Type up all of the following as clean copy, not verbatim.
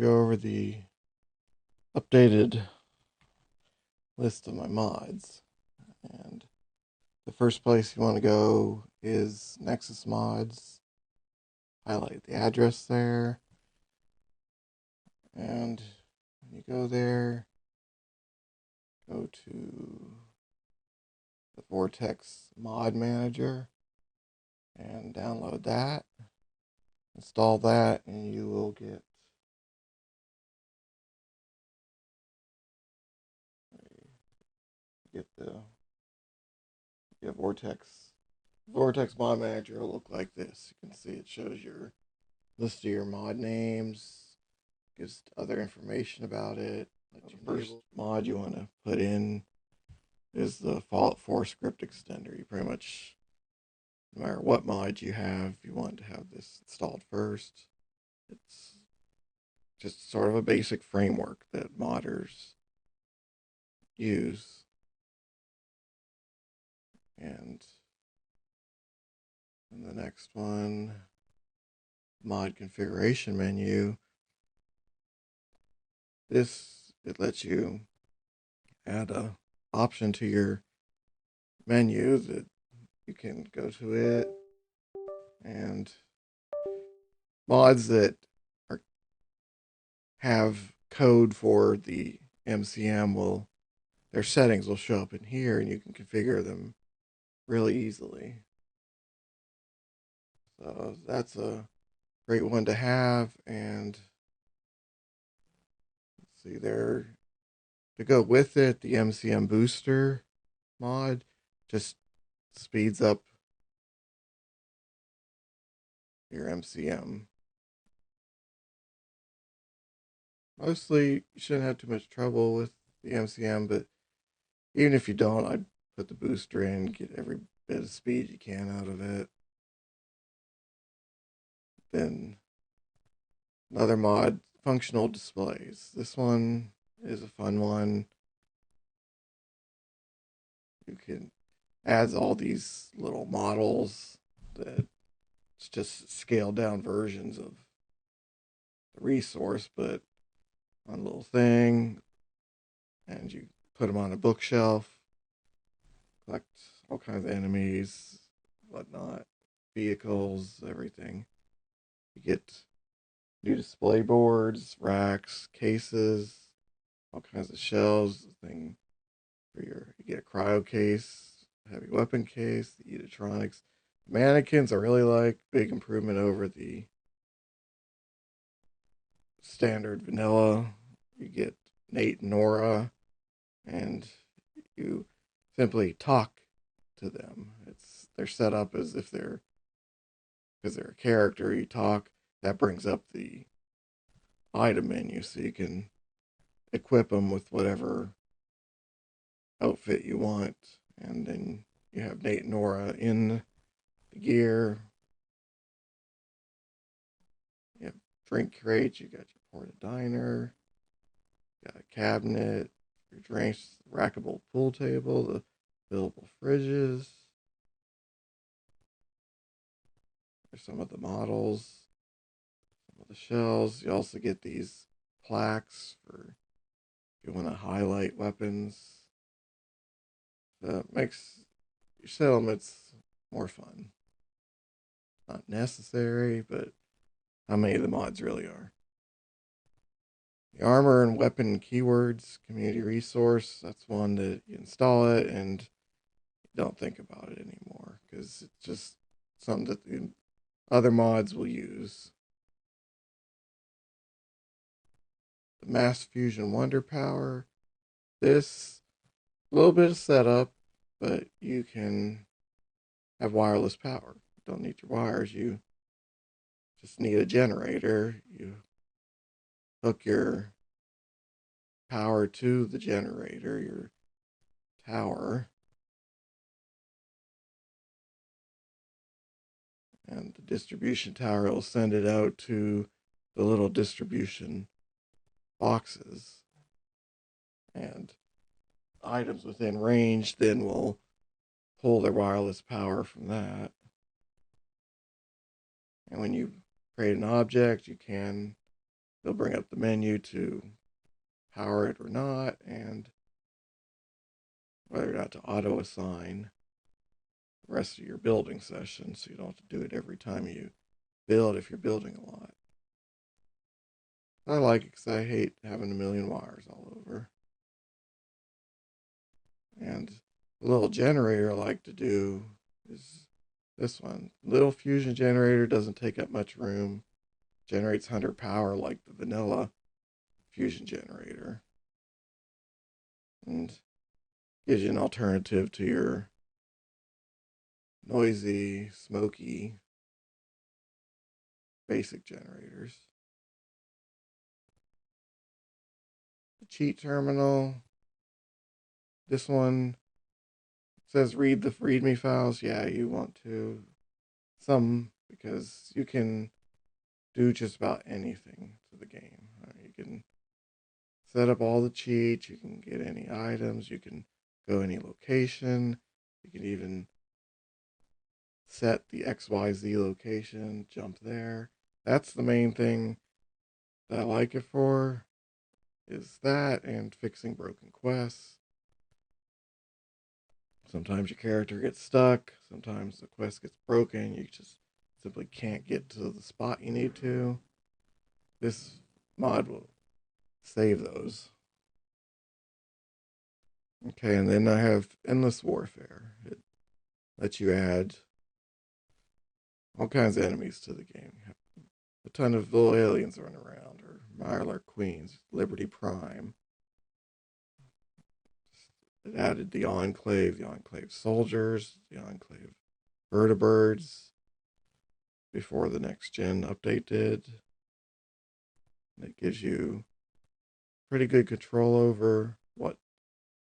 go over the updated list of my mods. And the first place you want to go is Nexus Mods. Highlight the address there. And when you go there, go to the Vortex Mod Manager and download that. Install that and you will get the Vortex Mod Manager will look like this. You can see it shows your list of your mod names, gives other information about it. The first mod you want to put in is the Fallout4 script extender. You pretty much, no matter what mod you have, you want to have this installed first. It's just sort of a basic framework that modders use. And in the next one, mod configuration menu. It lets you add a option to your menu that you can go to it, and mods that have code for the MCM their settings will show up in here, and you can configure them really easily. So that's a great one to have. And let's see there, to go with it, the MCM booster mod just speeds up your MCM. Mostly you shouldn't have too much trouble with the MCM, but even if you don't, I'd put the booster in, get every bit of speed you can out of it. Then another mod, functional displays. This one is a fun one. You can add all these little models that it's just scaled down versions of the resource, but on a little thing, and you put them on a bookshelf, collect all kinds of enemies, whatnot, vehicles, everything. You get new display boards, racks, cases, all kinds of shelves. Thing for you get a cryo case, heavy weapon case, the electronics. Mannequins I really like, big improvement over the standard vanilla. You get Nate and Nora, and you simply talk to them. They're set up as if because they're a character. You talk, that brings up the item menu, so you can equip them with whatever outfit you want. And then you have Nate and Nora in the gear. You have drink crates. You got your porta diner. You got a cabinet, your drinks, rackable pool table, the fillable fridges. There's some of the models, some of the shells. You also get these plaques for if you want to highlight weapons. So it makes your settlements more fun. Not necessary, but how many of the mods really are. The armor and weapon keywords, community resource, that's one that you install it and you don't think about it anymore because it's just something that the other mods will use. The Mass Fusion Wonder Power, this a little bit of setup, but you can have wireless power. You don't need your wires, you just need a generator. You hook your power to the generator, your tower, and the distribution tower will send it out to the little distribution boxes, and items within range then will pull their wireless power from that. And when you create an object, you can they'll bring up the menu to power it or not, and whether or not to auto assign the rest of your building session, so you don't have to do it every time you build if you're building a lot. I like it because I hate having a million wires all over. And the little generator I like to do is this one. Little fusion generator, doesn't take up much room. Generates 100 power like the vanilla fusion generator. And gives you an alternative to your noisy, smoky, basic generators. The cheat terminal. This one says read the README files. Yeah, you want to. Some, because you can do just about anything to the game. You can set up all the cheats, you can get any items, you can go any location, you can even set the XYZ location, jump there. That's the main thing that I like it for, is that and fixing broken quests. Sometimes your character gets stuck, sometimes the quest gets broken, you just simply can't get to the spot you need to. This mod will save those. Okay, and then I have Endless Warfare. It lets you add all kinds of enemies to the game. You have a ton of little aliens running around, or Mylar Queens, Liberty Prime. It added the Enclave soldiers, the Enclave vertibirds before the next gen update did. And it gives you pretty good control over what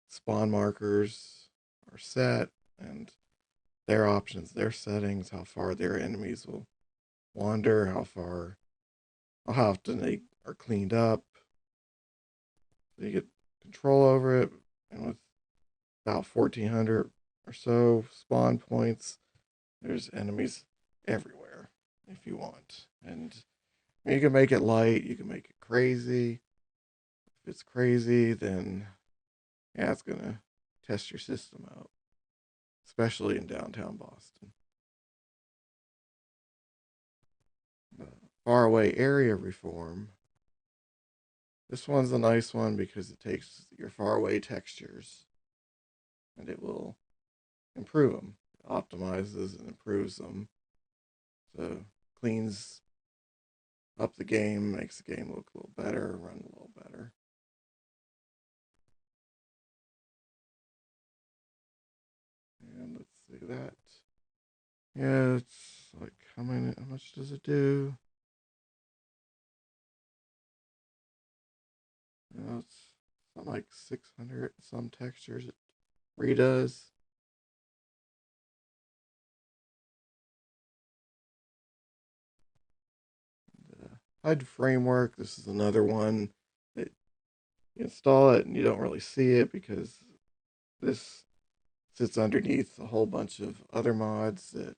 spawn markers are set and their options, their settings, how far their enemies will wander, how often they are cleaned up. So you get control over it, and with about 1,400 or so spawn points, there's enemies everywhere if you want. And you can make it light, you can make it crazy. If it's crazy, then yeah, it's gonna test your system out, especially in downtown Boston. The faraway area reform. This one's a nice one because it takes your faraway textures and it will improve them. It optimizes and improves them. So cleans up the game, makes the game look a little better, run a little better. And let's see that. Yeah, it's like how much does it do? It's something like 600 some textures it redoes. The HUD framework, this is another one that you install it and you don't really see it because this sits underneath a whole bunch of other mods that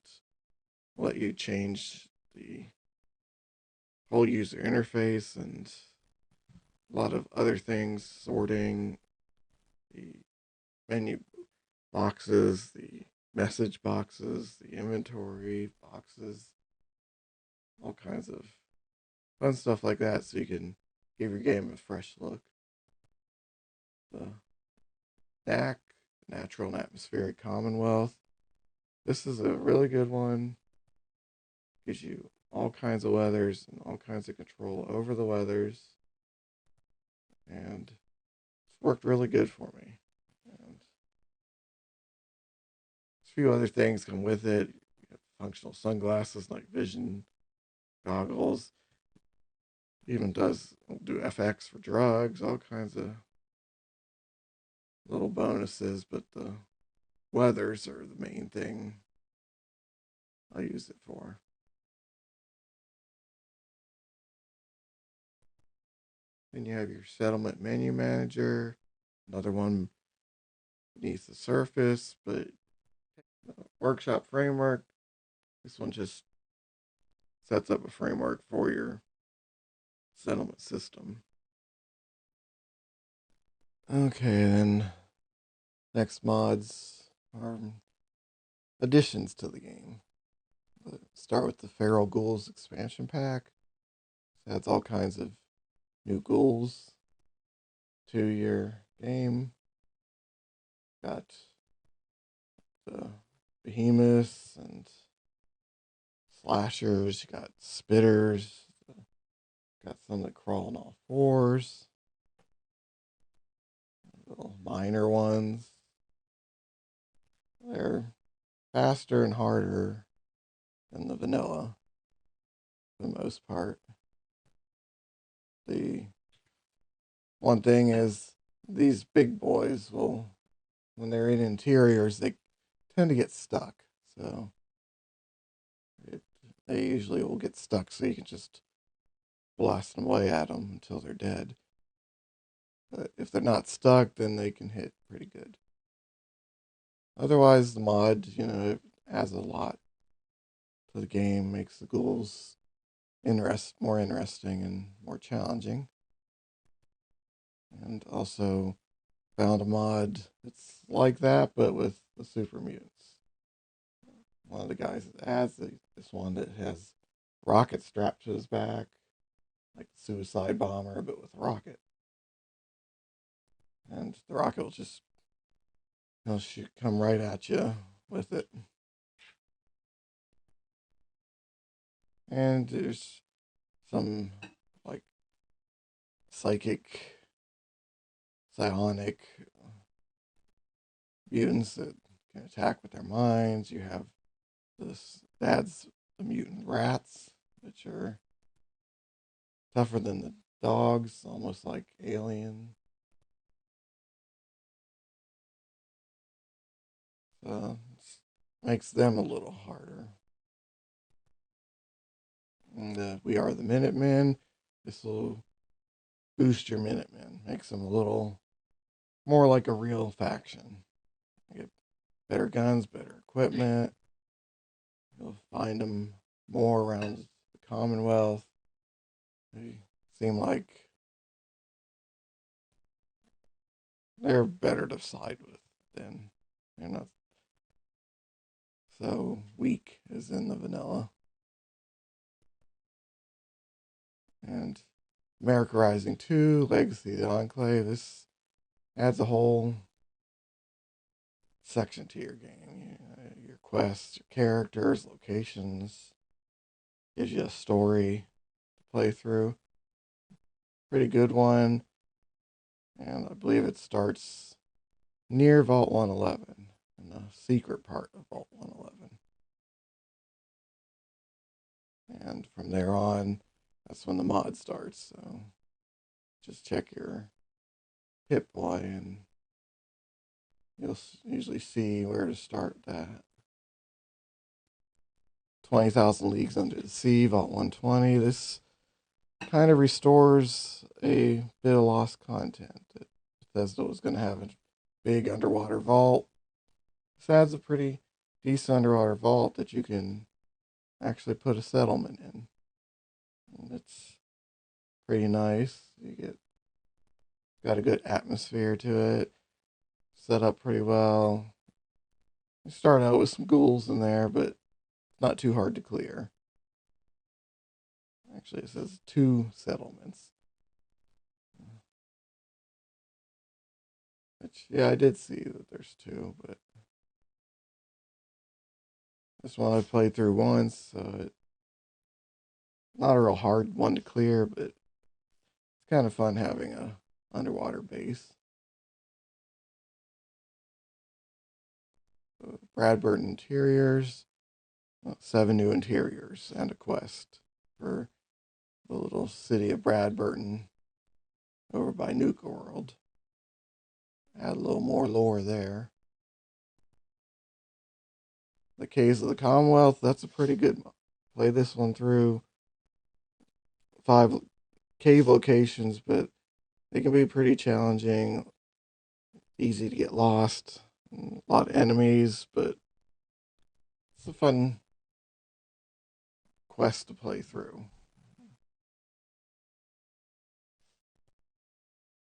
let you change the whole user interface and a lot of other things, sorting the menu boxes, the message boxes, the inventory boxes, all kinds of fun stuff like that, so you can give your game a fresh look. The NAC, Natural and Atmospheric Commonwealth. This is a really good one. Gives you all kinds of weathers and all kinds of control over the weathers. And it's worked really good for me. And a few other things come with it. You have functional sunglasses, night vision goggles. Even do FX for drugs, all kinds of little bonuses, but the weathers are the main thing I use it for. Then you have your settlement menu manager, another one beneath the surface, but workshop framework. This one just sets up a framework for your settlement system. Okay, then next mods are additions to the game. Start with the Feral Ghouls expansion pack. It adds all kinds of new ghouls to your game. Got the behemoths and slashers. You got spitters. Got some that crawl on all fours. Little minor ones. They're faster and harder than the vanilla for the most part. The one thing is these big boys will, when they're in interiors, they tend to get stuck. So they usually will get stuck, so you can just blast them away at them until they're dead. But if they're not stuck, then they can hit pretty good. Otherwise, the mod, it adds a lot to the game, makes the ghouls more interesting and more challenging. And also found a mod that's like that, but with the super mutants. One of the guys that adds this one that has rocket strapped to his back, like the suicide bomber, but with a rocket. And the rocket will just come right at you with it. And there's some like psychic, psionic mutants that can attack with their minds. You have this adds the mutant rats, which are tougher than the dogs, almost like alien. So it makes them a little harder. And we are the Minutemen. This will boost your Minutemen, makes them a little more like a real faction. You get better guns, better equipment. You'll find them more around the Commonwealth. They seem like they're better to side with than they're not so weak as in the vanilla. And America Rising 2, Legacy of the Enclave. This adds a whole section to your game. Your quests, your characters, locations. Gives you a story to play through. Pretty good one. And I believe it starts near Vault 111, in the secret part of Vault 111. And from there on, that's when the mod starts. So just check your hit boy and you'll usually see where to start that. 20,000 Leagues Under the Sea, Vault 120. This kind of restores a bit of lost content. Bethesda was going to have a big underwater vault. This adds a pretty decent underwater vault that you can actually put a settlement in. And it's pretty nice. Got a good atmosphere to it. Set up pretty well. You start out with some ghouls in there, but not too hard to clear. Actually, it says 2 settlements. Which, yeah, I did see that there's 2, but this one I played through once, so it's not a real hard one to clear, but it's kind of fun having a underwater base. So Bradburn Interiors, 7 new interiors, and a quest for the little city of Bradburton over by Nuka World. Add a little more lore there. The Caves of the Commonwealth, that's a pretty good one. Play this one through. 5 cave locations, but they can be pretty challenging. Easy to get lost. A lot of enemies, but it's a fun quest to play through.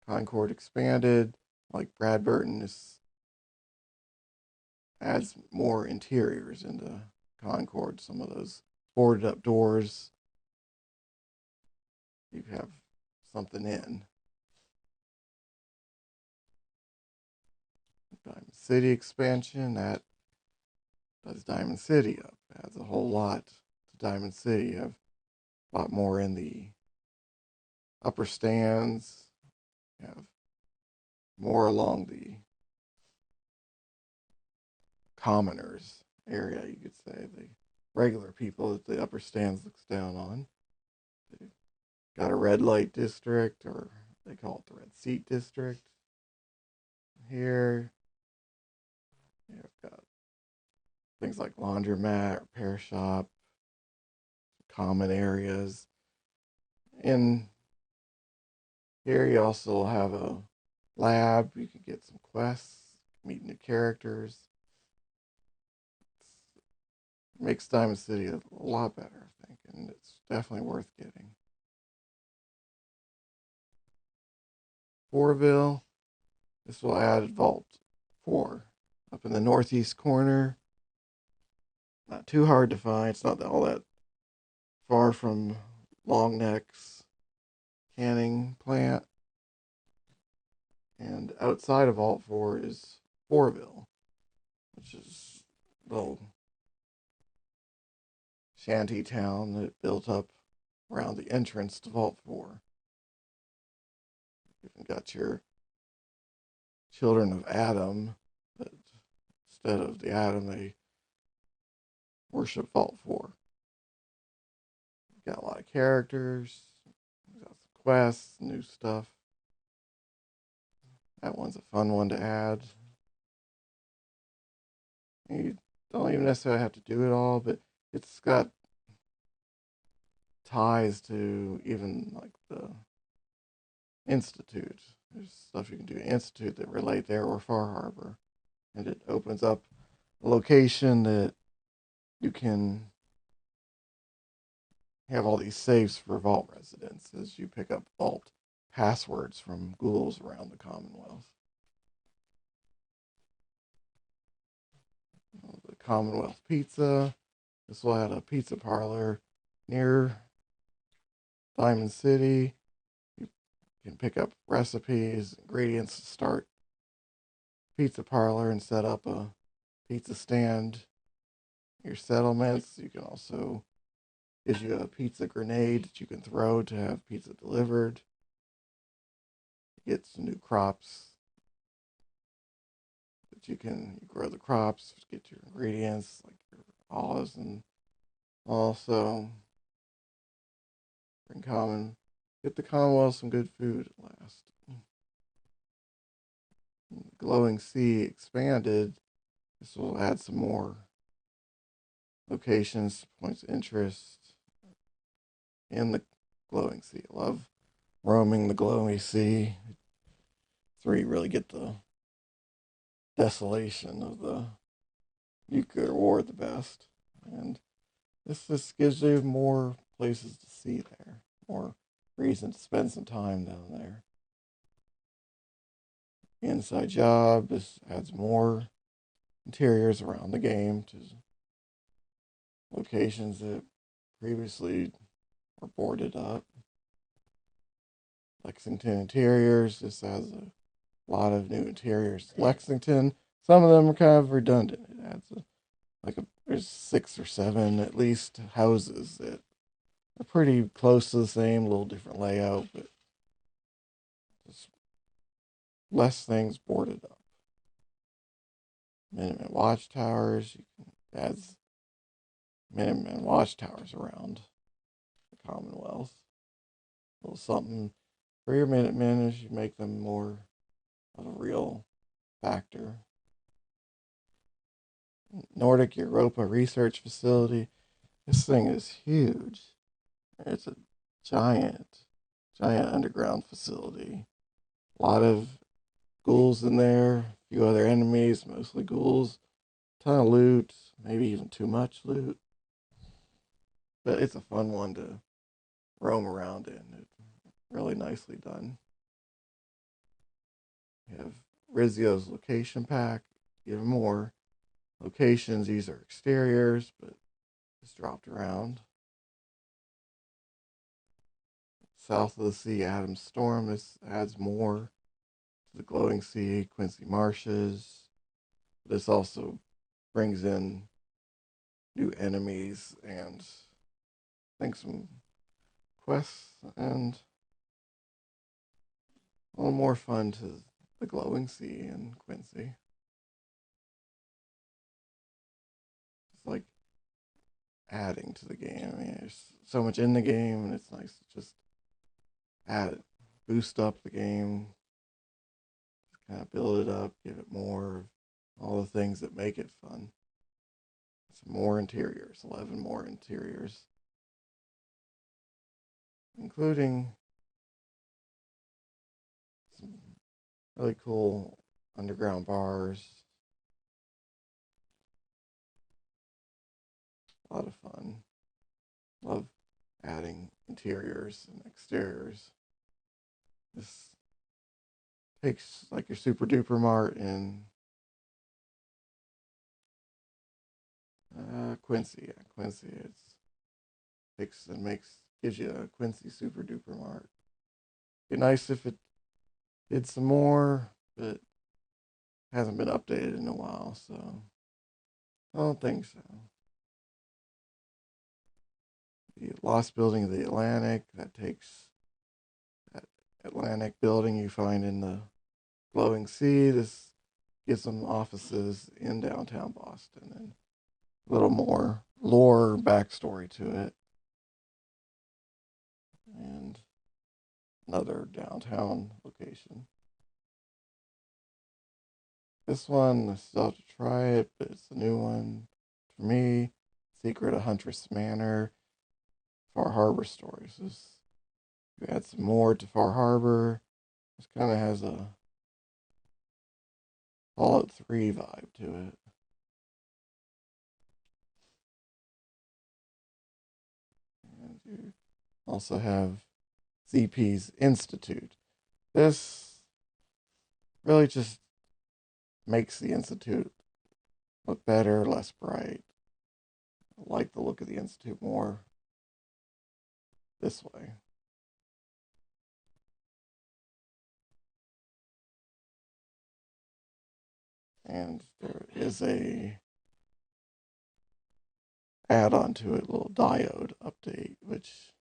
Concord Expanded, like Brad Burton, adds more interiors into Concord. Some of those boarded up doors, you have something in. Diamond City expansion, that does Diamond City up. Adds a whole lot to Diamond City. You have a lot more in the upper stands. You have more along the commoners area, you could say. The regular people that the upper stands looks down on. They've got a red light district, or they call it the red seat district. Here, you've got things like laundromat, repair shop, common areas. And here you also have a lab. You can get some quests, meet new characters. It makes Diamond City a lot better, I think, and it's definitely worth getting. Fourville, this will add Vault 4 up in the northeast corner. Not too hard to find. It's not all that far from Longneck's canning plant. And outside of Vault 4 is Fourville, which is a little shanty town that built up around the entrance to Vault 4. You've got your children of Adam, but instead of the Adam, they worship Vault 4. You've got a lot of characters, you've got some quests, new stuff. That one's a fun one to add. You don't even necessarily have to do it all, but it's got ties to even like the Institute. There's stuff you can do in Institute that relate there, or Far Harbor. And it opens up a location that you can have all these saves for Vault residents as you pick up Vault passwords from ghouls around the Commonwealth. The Commonwealth Pizza. This will add a pizza parlor near Diamond City. You can pick up recipes, ingredients to start pizza parlor and set up a pizza stand. Your settlements, you can also gives you a pizza grenade that you can throw to have pizza delivered. You get some new crops that you grow the crops, get your ingredients like your olives, and also get the Commonwealth some good food at last. Glowing Sea expanded. This will add some more locations, points of interest in the Glowing Sea. I love roaming the Glowing Sea. It's where you really get the desolation of the nuclear war the best. And this just gives you more places to see there, more reason to spend some time down there. Inside job, this adds more interiors around the game to locations that previously were boarded up. Lexington interiors, this has a lot of new interiors. Lexington, some of them are kind of redundant. It adds there's 6 or 7 at least houses that are pretty close to the same, a little different layout, but just less things boarded up. Minuteman watchtowers, you can add Minuteman watchtowers around the Commonwealth. A little something for your Minutemen as you make them more of a real factor. Nordic Europa Research Facility. This thing is huge. It's a giant underground facility. A lot of ghouls in there, a few other enemies, mostly ghouls. Ton of loot, maybe even too much loot. But it's a fun one to roam around in. It's really nicely done. You have Rizio's location pack, even more locations. These are exteriors, but it's dropped around. South of the Sea, Adam's Storm. This adds more to the Glowing Sea, Quincy Marshes. This also brings in new enemies and I think some quests and a little more fun to the Glowing Sea and Quincy. It's like adding to the game. I mean, there's so much in the game, and it's nice to just add it, boost up the game, just kind of build it up, give it more of all the things that make it fun. Some more interiors, 11 more interiors, including some really cool underground bars. A lot of fun. Love adding interiors and exteriors. This takes like your super duper mart in Quincy. Yeah, Quincy. It's takes and gives you a Quincy super duper mart. Be nice if it did some more, but hasn't been updated in a while, so I don't think so. The Lost Building of the Atlantic, that takes that Atlantic building you find in the Glowing Sea. This gives them offices in downtown Boston and a little more lore backstory to it. And another downtown location. This one, I still have to try it, but it's a new one for me. Secret of Huntress Manor, Far Harbor Stories. You add some more to Far Harbor. This kind of has a Fallout 3 vibe to it. And you also have ZP's Institute. This really just makes the Institute look better, less bright. I like the look of the Institute more this way. And there is a add-on to it, a little diode update, which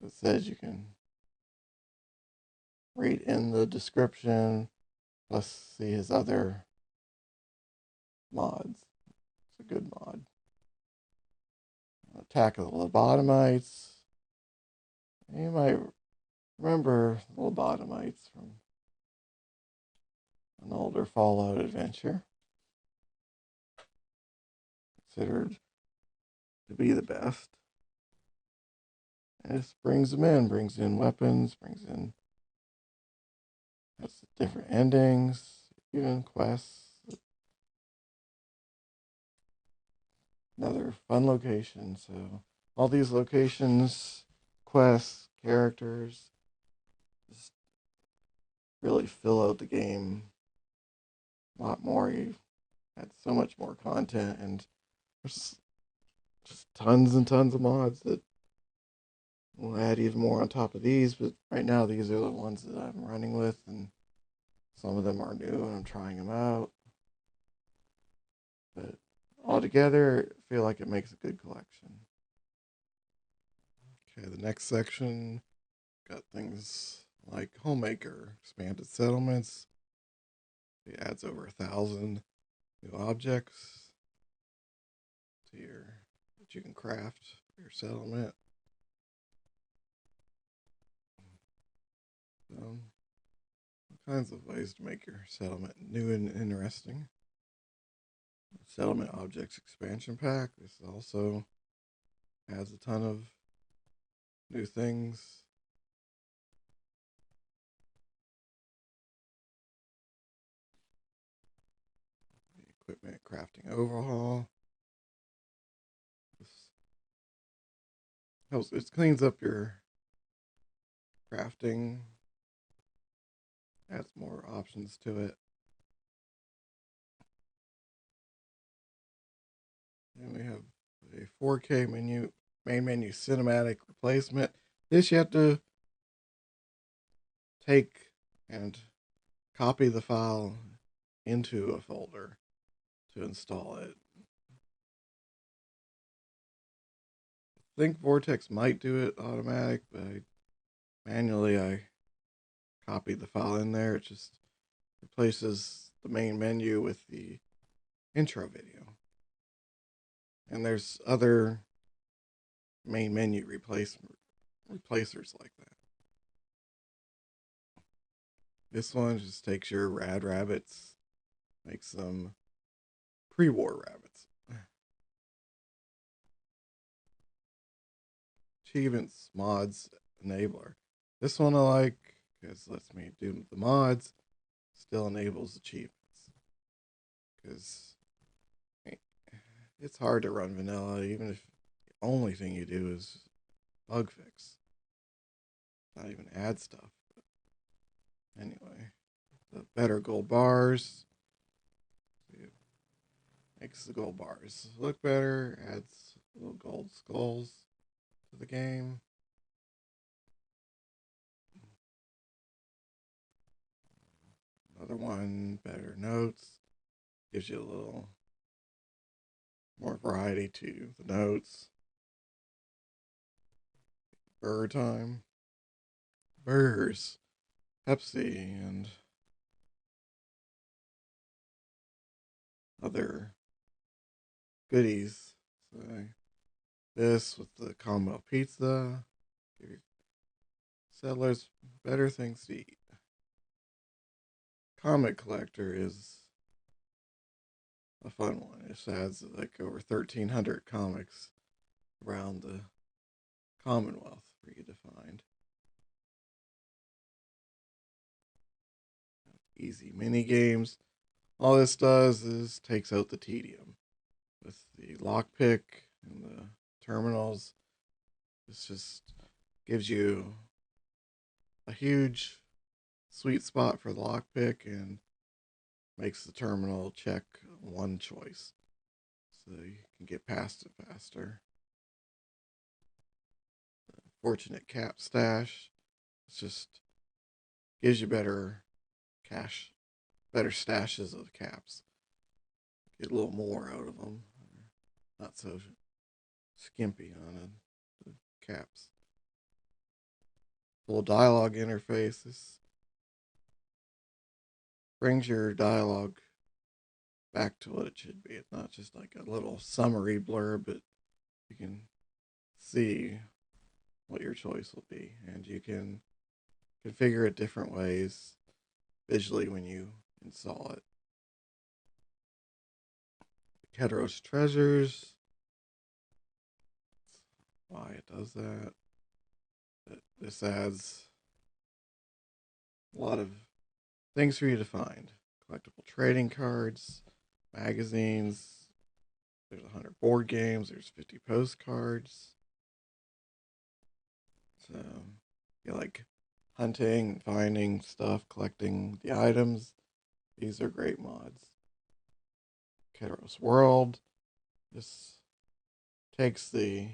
it says you can read in the description, plus see his other mods. It's a good mod. Attack of the Lobotomites. You might remember the Lobotomites from an older Fallout adventure. Considered to be the best. And this brings them in, brings in weapons, brings in has different endings, even quests. Another fun location. So all these locations, quests, characters, just really fill out the game a lot more. You've had so much more content, and there's just tons and tons of mods that will add even more on top of these. But right now, these are the ones that I'm running with, and some of them are new, and I'm trying them out. But altogether, I feel like it makes a good collection. Okay, the next section got things like Homemaker, expanded settlements. It adds over 1,000 new objects to your that you can craft for your settlement. All kinds of ways to make your settlement new and interesting. Settlement objects expansion pack. This also adds a ton of new things. The equipment crafting overhaul. This helps. It cleans up your crafting adds more options to it. And we have a 4K menu, main menu cinematic replacement. This you have to take and copy the file into a folder to install it. I think Vortex might do it automatic, but manually I copied the file in there. It just replaces the main menu with the intro video. And there's other main menu replacers like that. This one just takes your rad rabbits, makes them pre-war rabbits. Achievements mods enabler. This one I like because it lets me do the mods, still enables achievements. Because it's hard to run vanilla, even if the only thing you do is bug fix, not even add stuff. But anyway, the better gold bars makes the gold bars look better, adds little gold skulls to the game. Another one, better notes, gives you a little more variety to the notes. Burger time, burgers, Pepsi, and other goodies. So this with the combo pizza, give your settlers better things to eat. Comic collector is a fun one. It adds like over 1,300 comics around the Commonwealth for you to find. Easy mini games. All this does is takes out the tedium with the lockpick and the terminals. This just gives you a huge sweet spot for the lockpick and makes the terminal check one choice so you can get past it faster. Fortunate cap stash. It's just gives you better cash, better stashes of caps. Get a little more out of them. Not so skimpy on the caps. Full dialogue interface. This brings your dialogue back to what it should be. It's not just like a little summary blurb, but you can see what your choice will be, and you can configure it different ways visually when you install it. Keteros treasures. Why it does that. This adds a lot of things for you to find. Collectible trading cards, magazines. There's 100 board games. There's 50 postcards. So you like hunting, finding stuff, collecting the items. These are great mods. Keteros World. This takes the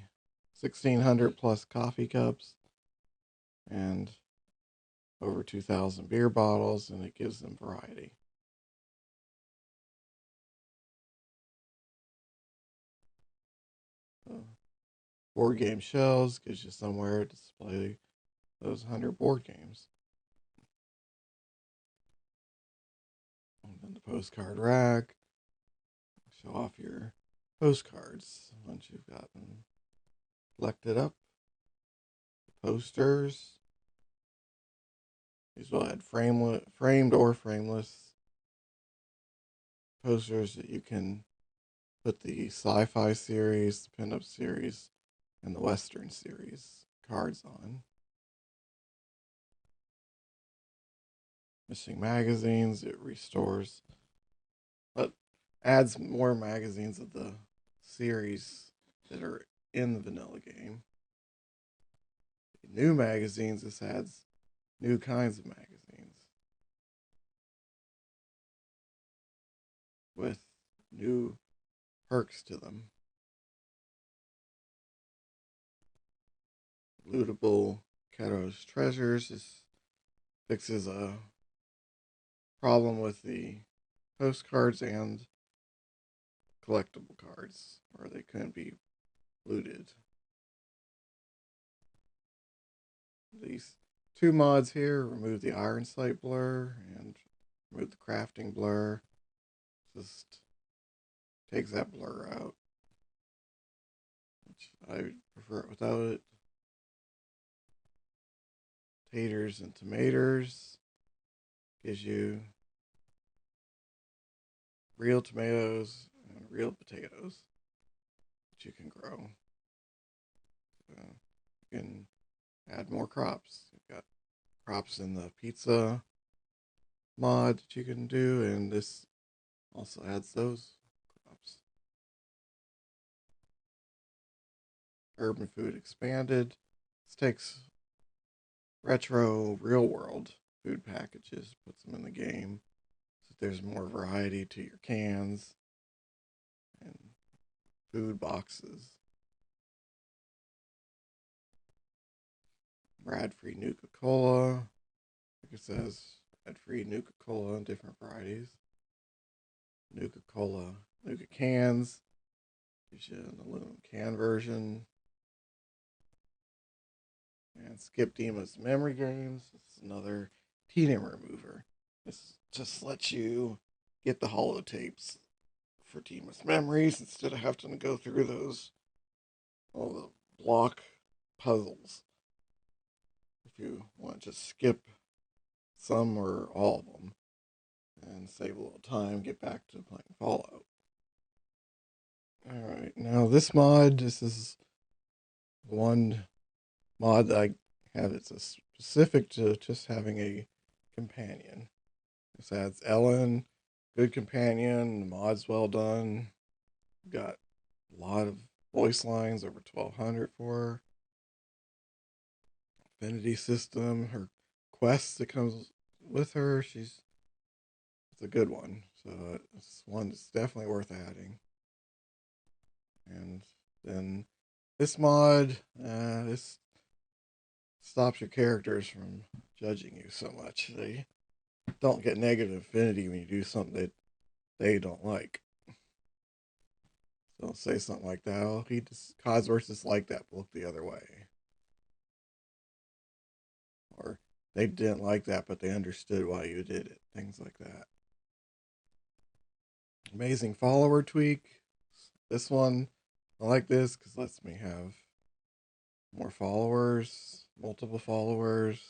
1,600 plus coffee cups and over 2,000 beer bottles, and it gives them variety. Board game shelves gives you somewhere to display those 100 board games. And then the postcard rack. Show off your postcards once you've gotten collected up. The posters. These will add framed or frameless posters that you can put the sci-fi series, the pinup series, and the Western series cards on. Missing magazines, it restores, but adds more magazines of the series that are in the vanilla game. New magazines, this adds new kinds of magazines. with new perks to them. Lootable Kato's treasures. This fixes a problem with the postcards and collectible cards where they couldn't be looted. These two mods here remove the iron sight blur and remove the crafting blur. Just takes that blur out, which I prefer it without it. Taters and tomatoes gives you real tomatoes and real potatoes that you can grow. You can add more crops. You've got crops in the pizza mod that you can do, and this also adds those crops. Urban food expanded. This takes retro real world food packages, puts them in the game so that there's more variety to your cans and food boxes. Rad-free Nuka-Cola. Like it says, rad-free Nuka-Cola in different varieties. Nuka-Cola, Nuka cans. Gives you an aluminum can version. And Skip Dima's memory games. It's another TNAM remover. This just lets you get the holotapes for Dima's memories instead of having to go through all the block puzzles. If you want to just skip some or all of them and save a little time, get back to playing Fallout. Alright, now this is one mod that I have. It's a specific to just having a companion. This adds Ellen, good companion, the mod's well done. Got a lot of voice lines, over 1,200 for her. Affinity system, her quest that comes with her, it's a good one. So it's one that's definitely worth adding. And then this mod, this stops your characters from judging you so much. They don't get negative affinity when you do something that they don't like. So don't say something like that. Oh, Codsworth just like that, but look the other way. Or they didn't like that, but they understood why you did it. Things like that. Amazing follower tweak. This one, I like this because it lets me have more followers, multiple followers.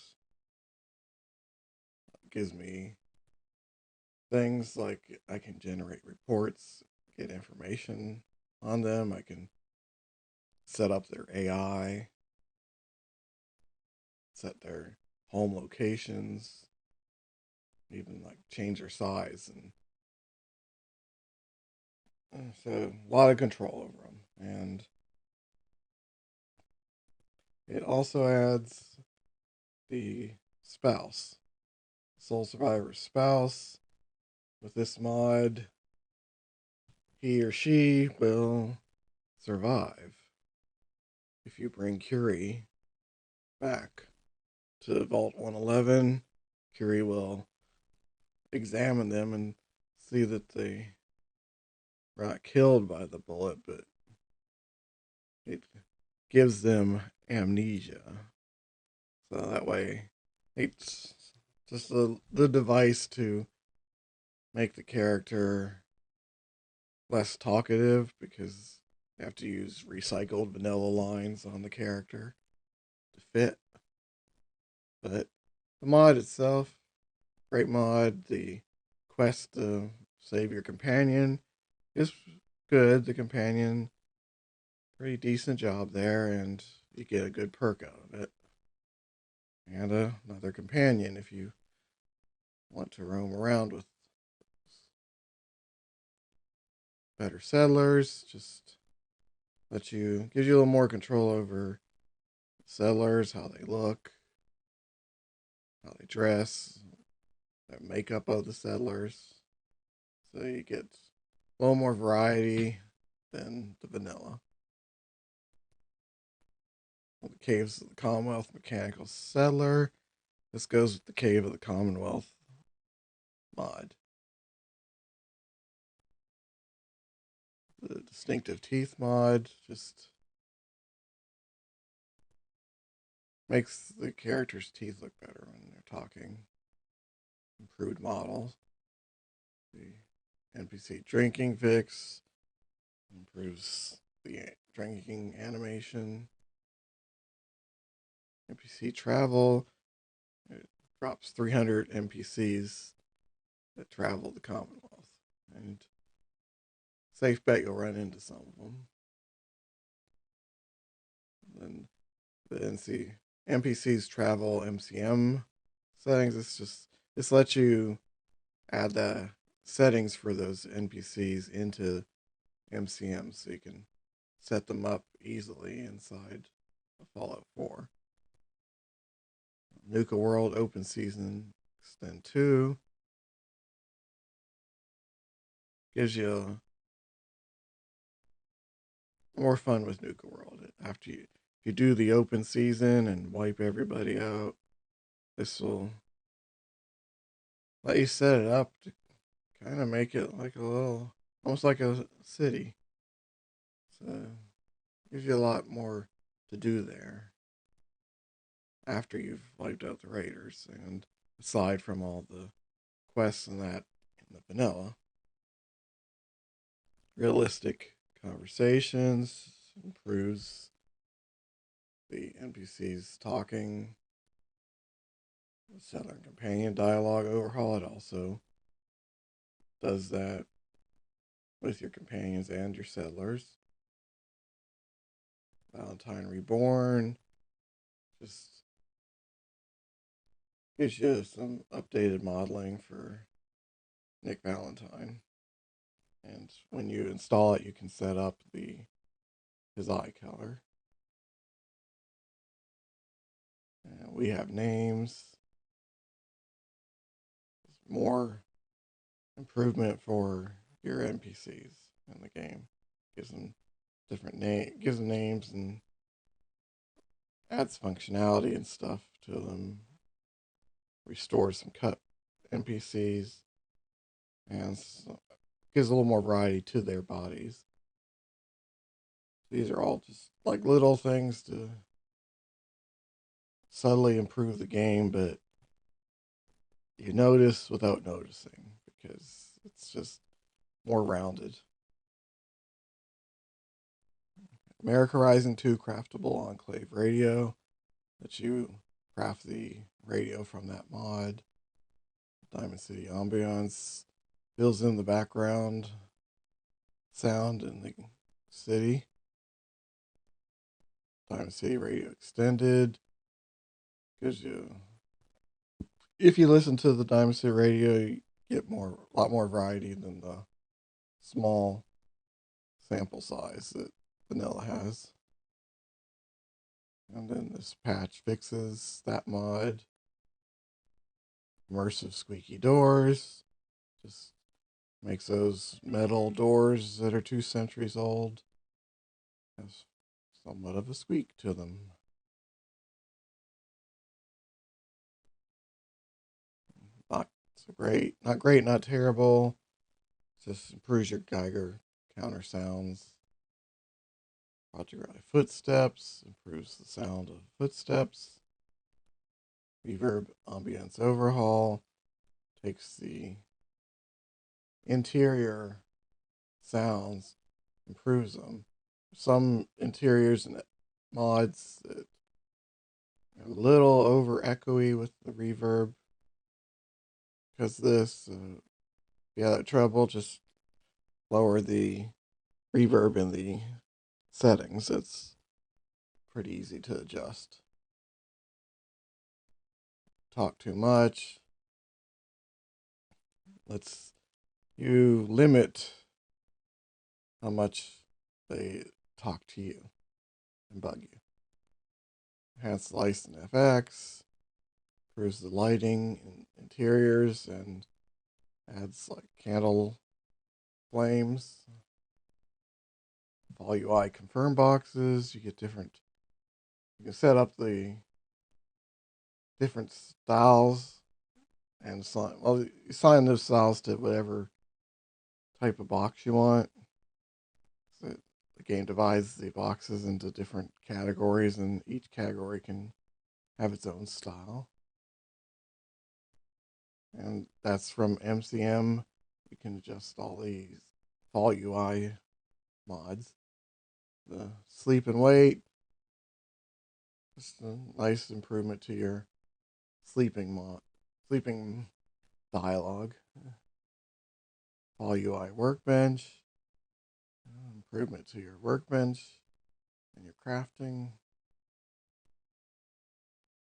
It gives me things like I can generate reports, get information on them. I can set up their AI, set their home locations, even like change their size, and so a lot of control over them. And it also adds the spouse, Soul Survivor's spouse. With this mod, he or she will survive if you bring Curie back to Vault 111. Curie will examine them and see that they were not killed by the bullet, but it gives them amnesia. So that way, it's just the device to make the character less talkative because you have to use recycled vanilla lines on the character to fit. But the mod itself, great mod. The quest to save your companion is good. The companion, pretty decent job there, and you get a good perk out of it. And another companion if you want to roam around with better settlers. Just gives you a little more control over settlers, how they look, how they dress, the makeup of the settlers. So you get A little more variety than the vanilla. Well, the Caves of the Commonwealth Mechanical Settler. This goes with the Cave of the Commonwealth mod. The Distinctive Teeth mod just makes the character's teeth look better when they're talking. Improved models. The NPC drinking fix improves the drinking animation. NPC travel, it drops 300 NPCs that travel the Commonwealth. And safe bet you'll run into some of them. And then the NPCs travel MCM settings. This lets you add the settings for those NPCs into MCM so you can set them up easily inside of Fallout 4. Nuka World Open Season Extend 2 gives you more fun with Nuka World. After if you do the open season and wipe everybody out, this will let you set it up to kind of make it like a little, almost like a city. So it gives you a lot more to do there after you've wiped out the raiders, and aside from all the quests and that in the vanilla. Realistic conversations improves the NPCs talking. The settler and companion dialogue overhaul, it also does that with your companions and your settlers. Valentine Reborn just gives you some updated modeling for Nick Valentine. And when you install it, you can set up his eye color. And we have names. More improvement for your NPCs in the game. Gives them gives them names and adds functionality and stuff to them. Restores some cut NPCs and gives a little more variety to their bodies. These are all just like little things to subtly improve the game, but you notice without noticing because it's just more rounded. America Rising 2 Craftable Enclave Radio. That you craft the radio from that mod. Diamond City Ambiance fills in the background sound in the city. Diamond City Radio Extended gives you, if you listen to the Diamond City Radio, you get a lot more variety than the small sample size that vanilla has. And then this patch fixes that mod. Immersive squeaky doors. Just makes those metal doors that are 2 centuries old have somewhat of a squeak to them. Not so great, not terrible. Just improves your Geiger counter sounds. Project Rally Footsteps improves the sound of footsteps. Reverb Ambience Overhaul takes the interior sounds, improves them. Some interiors and mods that are a little over echoey with the reverb. Because this, if you have that trouble, just lower the reverb in the settings. It's pretty easy to adjust. Talk too much. Let's you limit how much they talk to you and bug you. Enhance lights and FX. Improves the lighting in interiors and adds like candle flames. Fall UI confirm boxes. You get different. You can set up the different styles and assign. Well, you assign those styles to whatever type of box you want. So the game divides the boxes into different categories, and each category can have its own style. And that's from MCM. You can adjust all these Fall UI mods. The sleep and wait, just a nice improvement to your sleeping dialogue. Fall UI workbench, improvement to your workbench and your crafting.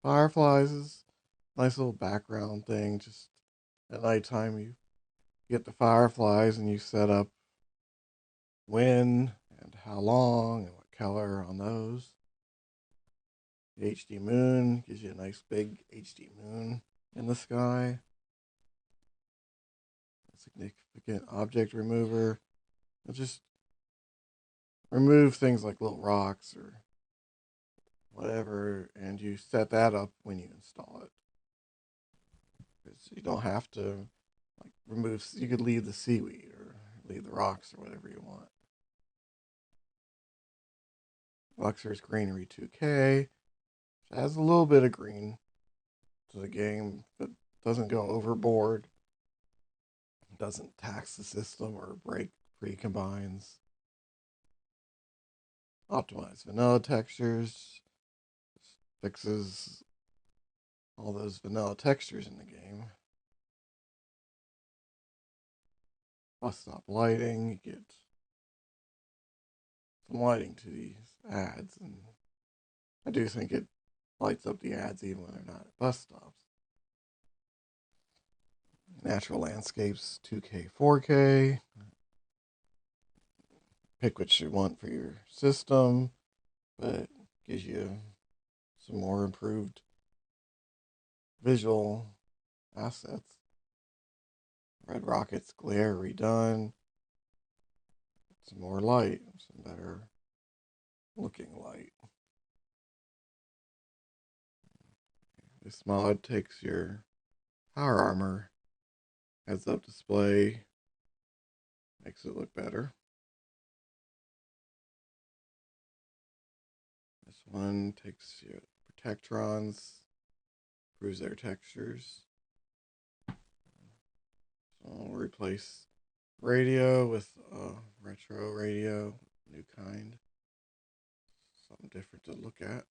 Fireflies is a nice little background thing. Just at nighttime, you get the fireflies and you set up when and how long and what color on those. The HD moon gives you a nice big HD moon in the sky. A significant object remover. It'll just remove things like little rocks or whatever, and you set that up when you install it. Because you don't have to like remove. You could leave the seaweed or leave the rocks or whatever you want. Luxor's Greenery 2K adds a little bit of green to the game, but doesn't go overboard. Doesn't tax the system or break pre-combines. Optimize vanilla textures. Fixes all those vanilla textures in the game. Bus stop lighting. You get some lighting to these ads, and I do think it lights up the ads even when they're not at bus stops. Natural landscapes 2K, 4K. Pick what you want for your system, but it gives you some more improved visual assets. Red Rocket's glare redone. Some more light, some better looking light. This mod takes your power armor heads up display, makes it look better. This one takes your protectrons, improves their textures. So I'll replace radio with a retro radio, new kind. Something different to look at.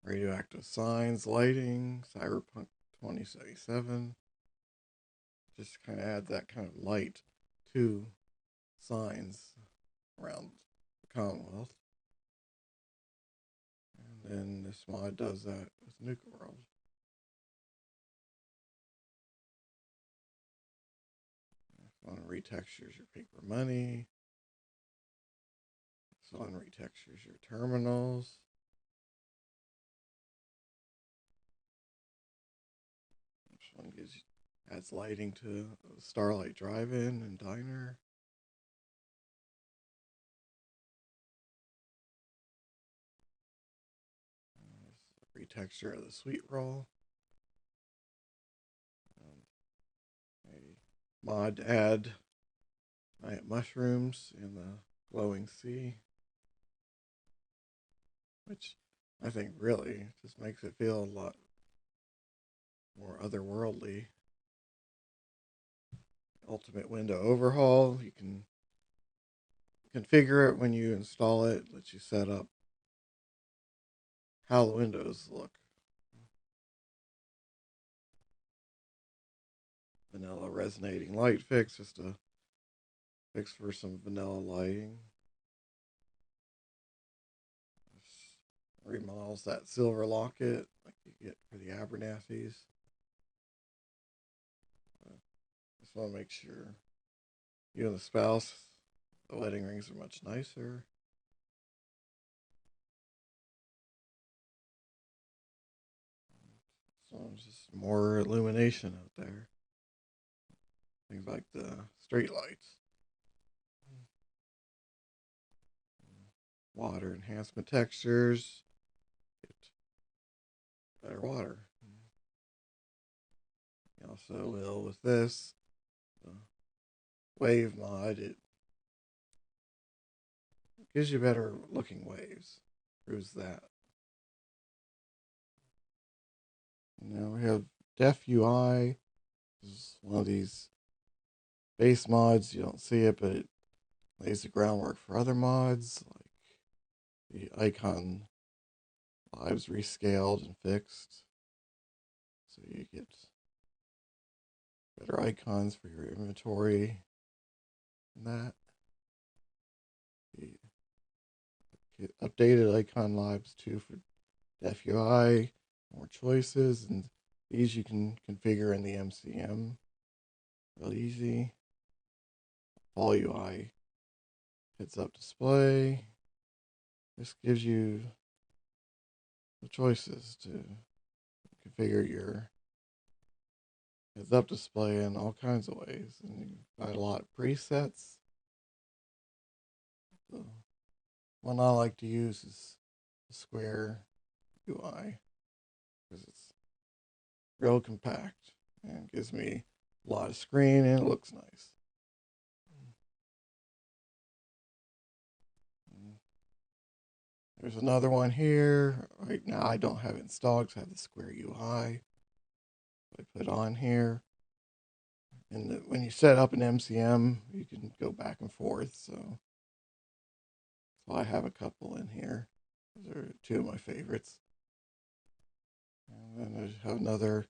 Radioactive signs, lighting, Cyberpunk 2077. Just kind of adds that kind of light to signs around the Commonwealth. And then this mod does that with Nuka World. This one retextures your paper money. This one retextures your terminals. This one adds lighting to Starlight Drive-In and Diner. Retexture of the sweet roll. And a mod to add giant mushrooms in the glowing sea, which I think really just makes it feel a lot more otherworldly. Ultimate window overhaul. You can configure it when you install it. Lets you set up how the windows look. Vanilla resonating light fix, just a fix for some vanilla lighting. This remodels that silver locket like you get for the Abernathys. Just want to make sure you and the spouse, the wedding rings are much nicer. So just more illumination out there. Things like the street lights. Water enhancement textures. Get better water. Also will with this wave mod, it gives you better looking waves. Proves that. Now we have Def UI. This is one of these base mods. You don't see it, but it lays the groundwork for other mods, like the icon lives rescaled and fixed. So you get better icons for your inventory and that. The updated icon lives too for Def UI, more choices, and these you can configure in the MCM real easy. All UI heads up display. This gives you the choices to configure your heads up display in all kinds of ways. And you've got a lot of presets. The one I like to use is the square UI because it's real compact and gives me a lot of screen and it looks nice. There's another one here. Right now I don't have it installed because I have the square UI. I put on here. And when you set up an MCM, you can go back and forth. So I have a couple in here. Those are two of my favorites. And then I have another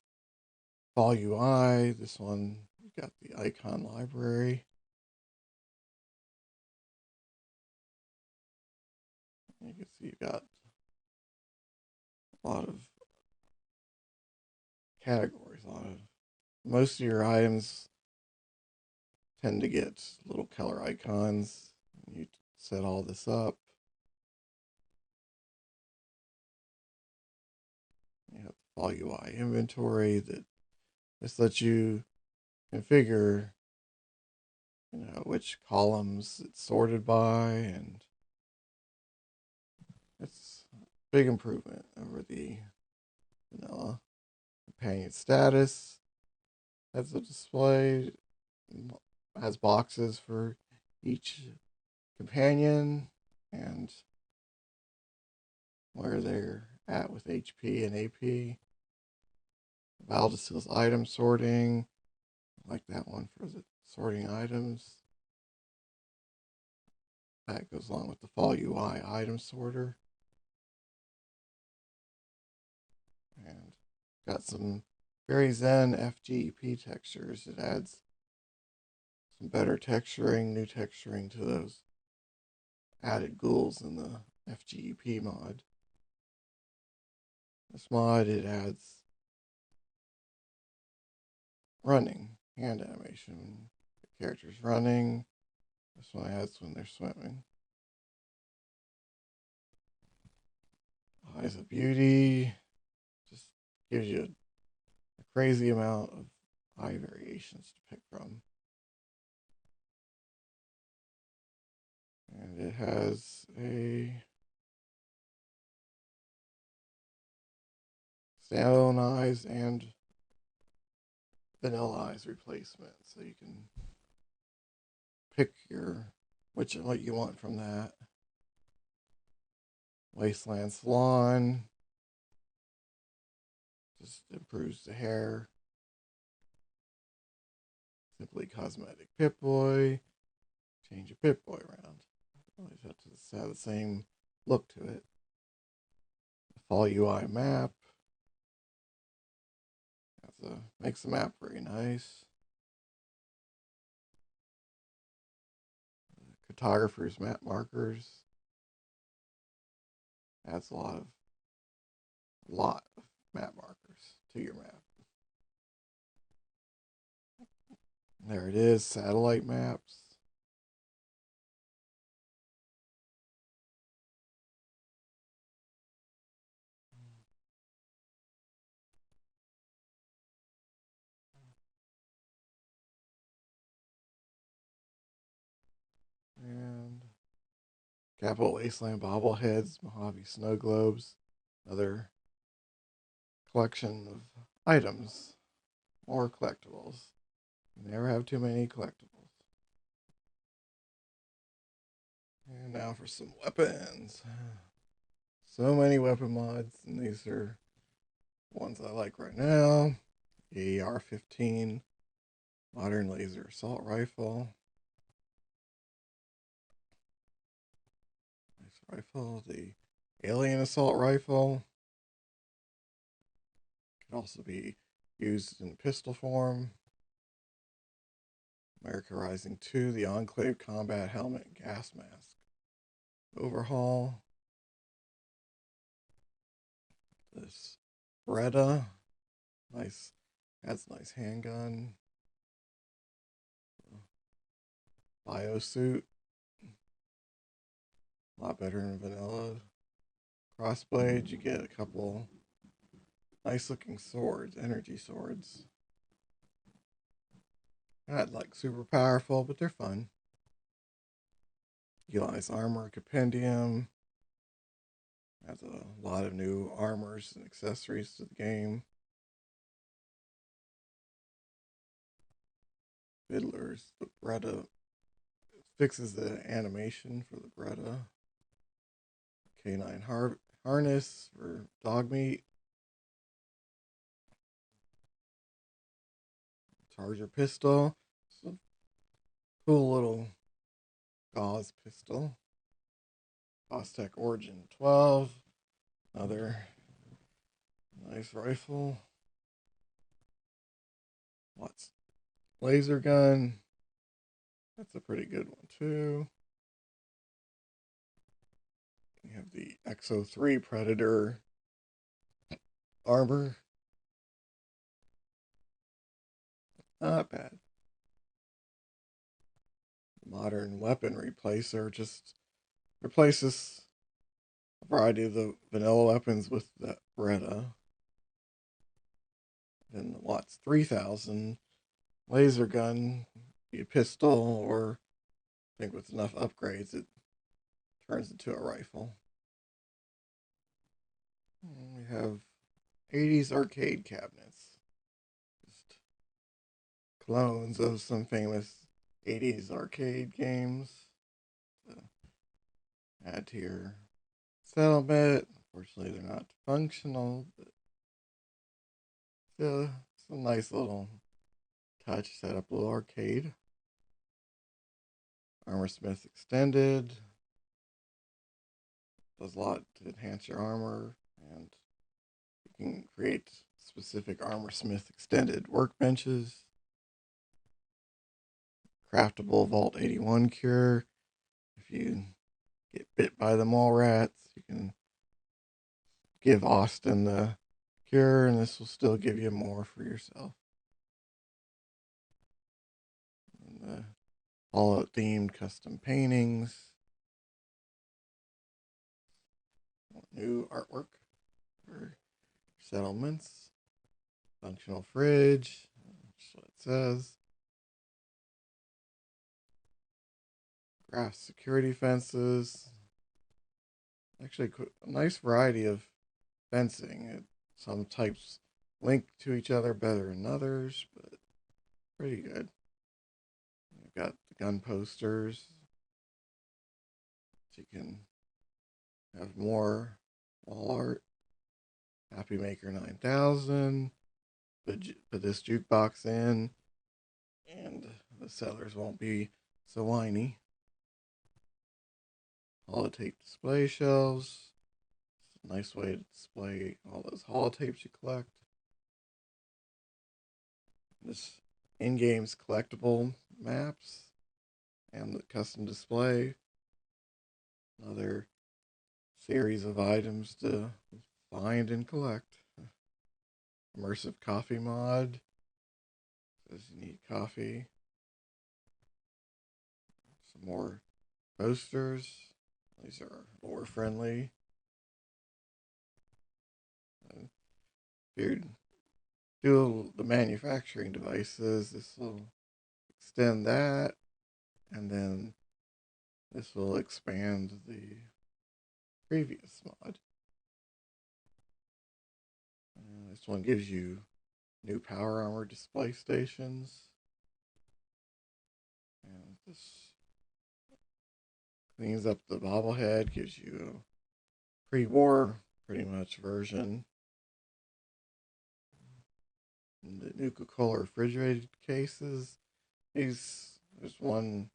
Fall UI. This one, you got the icon library. You can see you got a lot of categories. Most of your items tend to get little color icons. You set all this up. You have the Fall UI inventory that just lets you configure, which columns it's sorted by, and it's a big improvement over the vanilla. Companion status has a display, has boxes for each companion and where they're at with HP and AP. Valdis's item sorting, I like that one for the sorting items. That goes along with the Fall UI item sorter. And got some very zen FGEP textures. It adds some better texturing, new texturing to those added ghouls in the FGEP mod. This mod, it adds running, hand animation. When the character's running. This one adds when they're swimming. Eyes of Beauty just gives you a crazy amount of eye variations to pick from. And it has a standalone eyes and vanilla eyes replacement, so you can pick what you want from that. Wasteland Salon just improves the hair. Simply Cosmetic Pip-Boy, change your Pip-Boy around. Always have to have the same look to it. The Fall UI map makes the map very nice. Cartographer's map markers adds a lot of map markers to your map. There it is, satellite maps. Capital Wasteland bobbleheads, Mojave snow globes, another collection of items, more collectibles. You never have too many collectibles. And now for some weapons. So many weapon mods, and these are ones I like right now. The AR-15 modern laser assault rifle. Nice rifle. The alien assault rifle can also be used in pistol form. America Rising 2, the Enclave combat helmet and gas mask. Overhaul. This Beretta. Nice. That's a nice handgun. Biosuit. A lot better than vanilla. Crossblade, you get a couple nice looking swords, energy swords. Not like super powerful, but they're fun. Eli's Armor Compendium. Has a lot of new armors and accessories to the game. Fiddlers, the Beretta fixes the animation for the Beretta. Canine harness for dog meat. Charger pistol. It's a cool little gauze pistol. Oztec Origin 12. Another nice rifle. Lots laser gun. That's a pretty good one too. We have the XO3 Predator armor. Not bad. Modern weapon replacer just replaces a variety of the vanilla weapons with the Beretta. Then the Watts 3000 laser gun, be a pistol, or I think with enough upgrades it turns into a rifle. And we have 80s arcade cabinets. Just clones of some famous 80s arcade games to add to your settlement. Unfortunately, they're not functional, but still, it's a nice little touch. Set up a little arcade. Armorsmith Extended. Does a lot to enhance your armor, and you can create specific Armorsmith Extended workbenches. Craftable Vault 81 cure. If you get bit by the mole rats, you can give Austin the cure, and this will still give you more for yourself. And the Fallout themed custom paintings. New artwork for settlements. Functional fridge. That's what it says. Grass security fences. Actually, a nice variety of fencing. Some types link to each other better than others, but pretty good. You've got the gun posters. So you can have more wall art. Happy Maker 9000. Put this jukebox in, and the settlers won't be so whiny. Holotape display shelves. It's a nice way to display all those holotapes you collect. This in-game's collectible maps and the custom display. Another series of items to find and collect. Immersive coffee mod. Says you need coffee. Some more posters. These are lore friendly. And if you do the manufacturing devices, this will extend that. And then This will expand the previous mod. This one gives you new power armor display stations. And this cleans up the bobblehead, gives you a pre-war, pretty much, version. And the Nuka-Cola refrigerated cases. There's one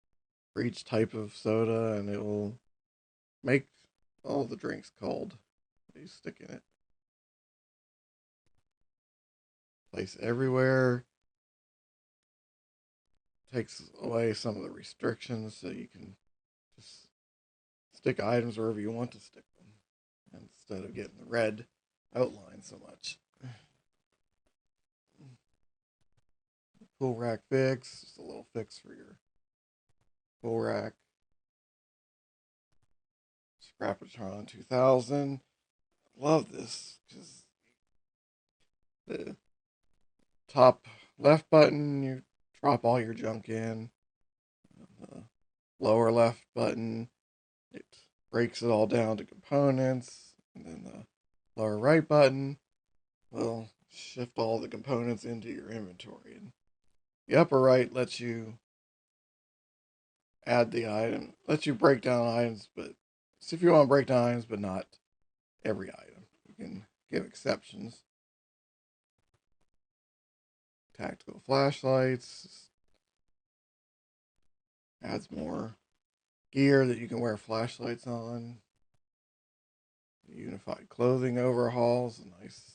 for each type of soda, and it will make all the drinks cold. You stick in it. Place everywhere. Takes away some of the restrictions, so you can just stick items wherever you want to stick them, instead of getting the red outline so much. Pull rack fix, just a little fix for your pull rack. Scrapatron 2000. Love this because the top left button, you drop all your junk in. The lower left button, it breaks it all down to components. And then the lower right button will shift all the components into your inventory. And the upper right lets you add the item, lets you break down items, but if you want to break down items, but not every item. You can give exceptions. Tactical flashlights. Adds more gear that you can wear flashlights on. Unified clothing overhauls. A nice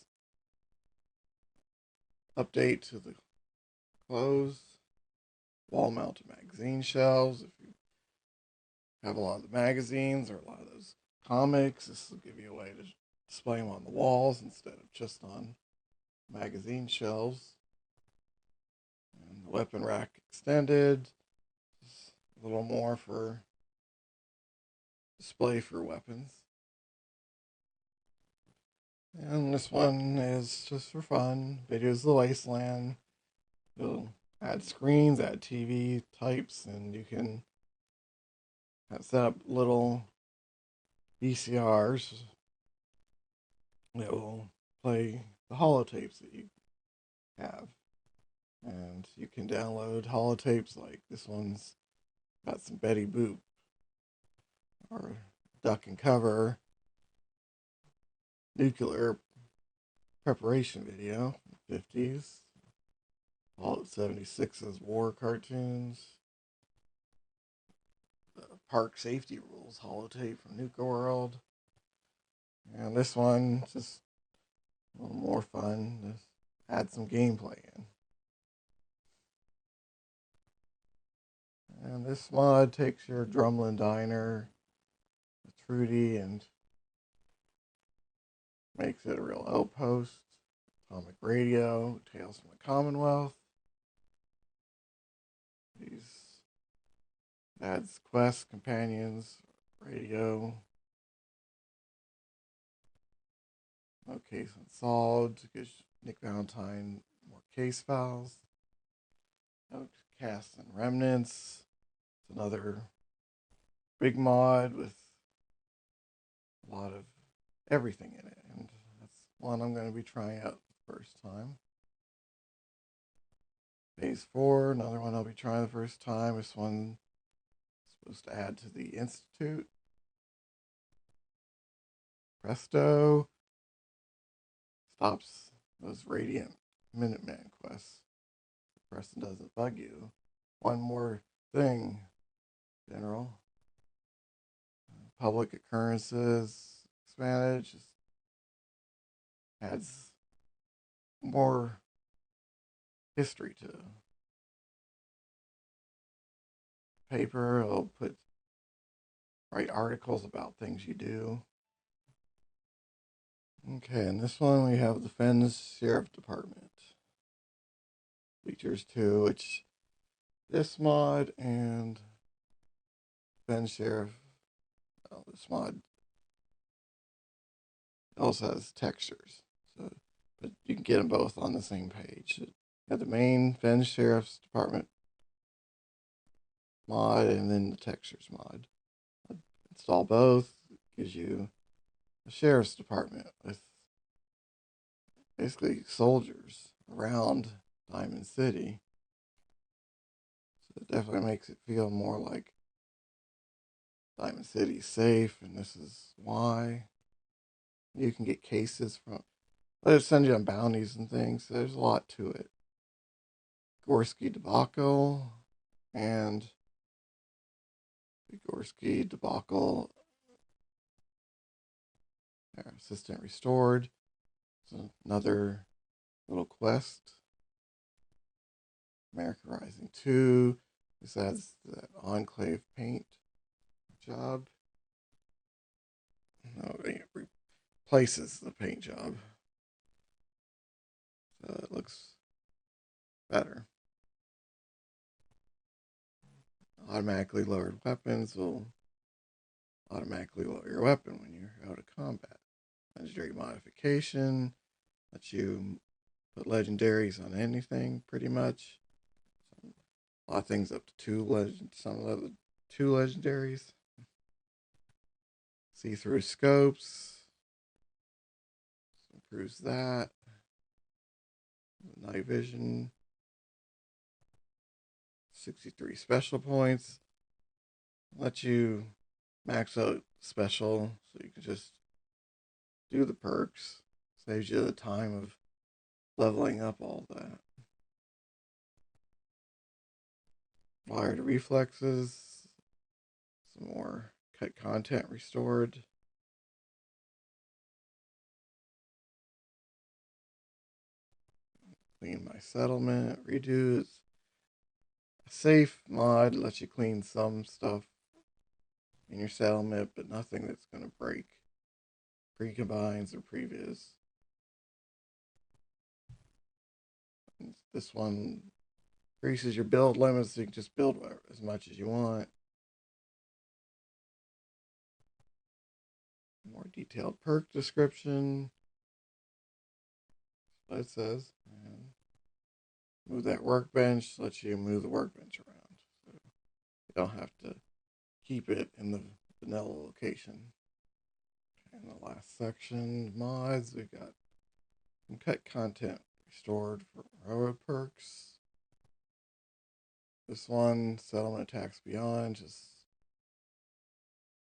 update to the clothes. Wall mounted magazine shelves. If you have a lot of the magazines or a lot of those comics, this will give you a way to display them on the walls instead of just on magazine shelves. And the weapon rack extended. Just a little more for display for weapons. And this one is just for fun. Videos of the Wasteland. You'll add screens, add TV types, and you can set up little VCRs that will play the holotapes that you have. And you can download holotapes like this one's got some Betty Boop or Duck and Cover nuclear preparation video, 50s. Fallout 76's war cartoons. The park safety rules holotape from Nuka World. And this one, just a little more fun. Just add some gameplay in. And this mod takes your Drumlin Diner, the Trudy, and makes it a real outpost. Atomic Radio, Tales from the Commonwealth. These adds quests, companions, radio. No case unsolved. Gives Nick Valentine more case files. Outcasts and Remnants. It's another big mod with a lot of everything in it. And that's one I'm going to be trying out the first time. Phase 4, another one I'll be trying the first time. This one is supposed to add to the Institute. Presto. Stops those Radiant Minuteman quests. Preston doesn't bug you. One more thing, General. Public occurrences expanded. Just adds more history to paper. It'll write articles about things you do. Okay, in this one we have the Fens Sheriff Department. Features 2, which this mod and Fens Sheriff, this mod also has textures. So, but you can get them both on the same page. You have the main Fens Sheriff's Department mod and then the textures mod. install both. It gives you a sheriff's department with basically soldiers around Diamond City. So it definitely makes it feel more like Diamond City's safe, and this is why. You can get cases from. They send you on bounties and things. So there's a lot to it. Gorski debacle and the Gorski debacle. Assistant restored. So another little quest. America Rising 2. This adds that Enclave paint job. No, it replaces the paint job. So it looks better. Automatically lowered weapons will automatically lower your weapon when you're out of combat. Legendary modification lets you put legendaries on anything pretty much. A lot of things up to some of the 2 legendaries. See-through scopes improves that. Night vision. 63 special points. Let you max out special so you can just do the perks. Saves you the time of leveling up all that. Wired reflexes. Some more cut content restored. Clean my settlement. Redo is a safe mod. Lets you clean some stuff in your settlement, but nothing that's going to break pre-combines or previs. This one increases your build limits so you can just build as much as you want. More detailed perk description. That's what it says. And move that workbench, lets you move the workbench around. So you don't have to keep it in the vanilla location. And the last section, mods, we got some cut content restored for railroad perks. This one, settlement attacks beyond, just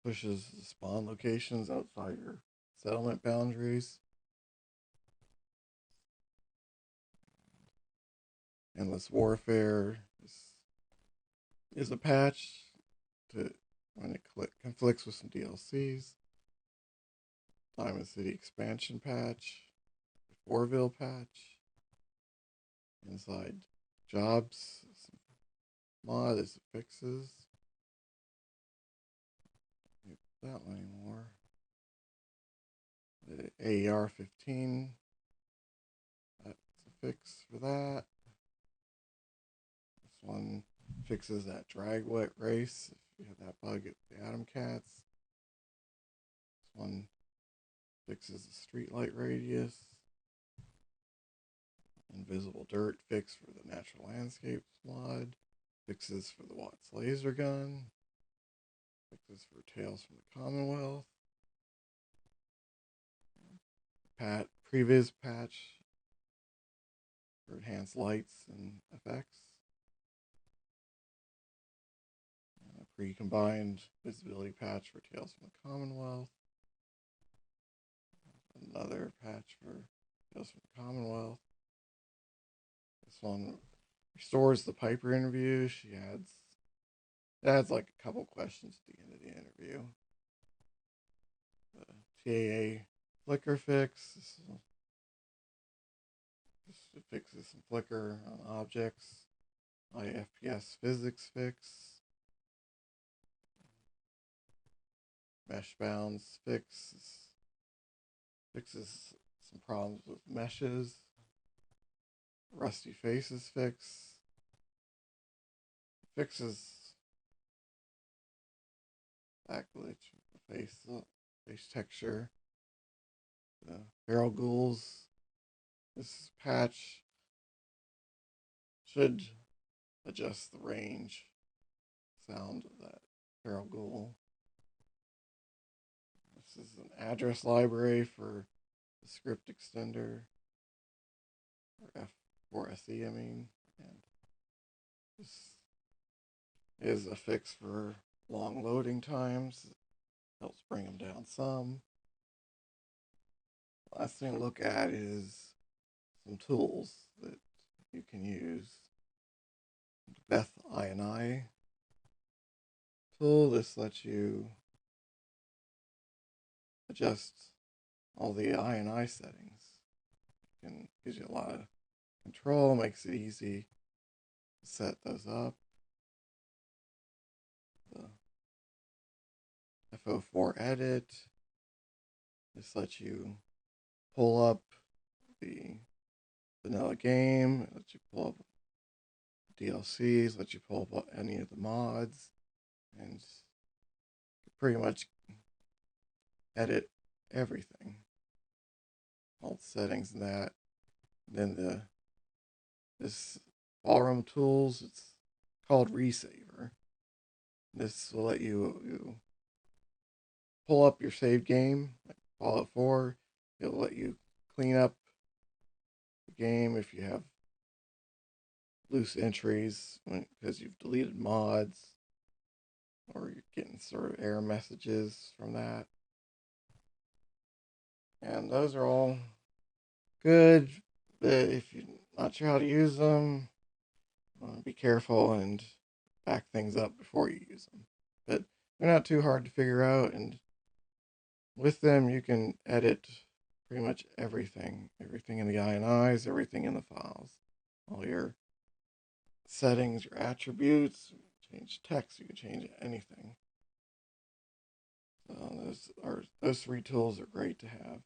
pushes the spawn locations outside your settlement boundaries. Endless Warfare is a patch to when it conflicts with some DLCs. Diamond City expansion patch, Orville patch, inside jobs mod is fixes. That one anymore. The AER 15. That's a fix for that. This one fixes that drag wet race. If you have that bug at the Atom Cats. This one fixes the streetlight radius. Invisible dirt fix for the natural landscapes mod. Fixes for the Watts laser gun. Fixes for Tales from the Commonwealth. Previs patch for enhanced lights and effects. A pre-combined visibility patch for Tales from the Commonwealth. Another patch for Tales from the Commonwealth. This one restores the Piper interview. She adds like a couple questions at the end of the interview. The TAA flicker fix. This fixes some flicker on objects. IFPS physics fix. Mesh bounds fixes some problems with meshes. Rusty faces fixes that glitch with the face texture. The barrel ghouls. This patch should adjust the range sound of that feral ghoul. is an address library for the script extender, or F4SE, I mean. And this is a fix for long loading times. It helps bring them down some. Last thing to look at is some tools that you can use. Beth INI tool. This lets you adjust all the INI settings. It gives you a lot of control, makes it easy to set those up. The FO4 edit. This lets you pull up the vanilla game, it lets you pull up DLCs, lets you pull up any of the mods, and pretty much edit everything. All the settings in that. Then this ballroom tools, it's called Resaver. This will let you pull up your saved game, like Fallout 4. It'll let you clean up the game if you have loose entries because you've deleted mods, or you're getting sort of error messages from that. And those are all good, but if you're not sure how to use them, be careful and back things up before you use them. But they're not too hard to figure out, and with them you can edit pretty much everything in the INIs, everything in the files, all your settings, your attributes, change text, you can change anything. So those 3 tools are great to have.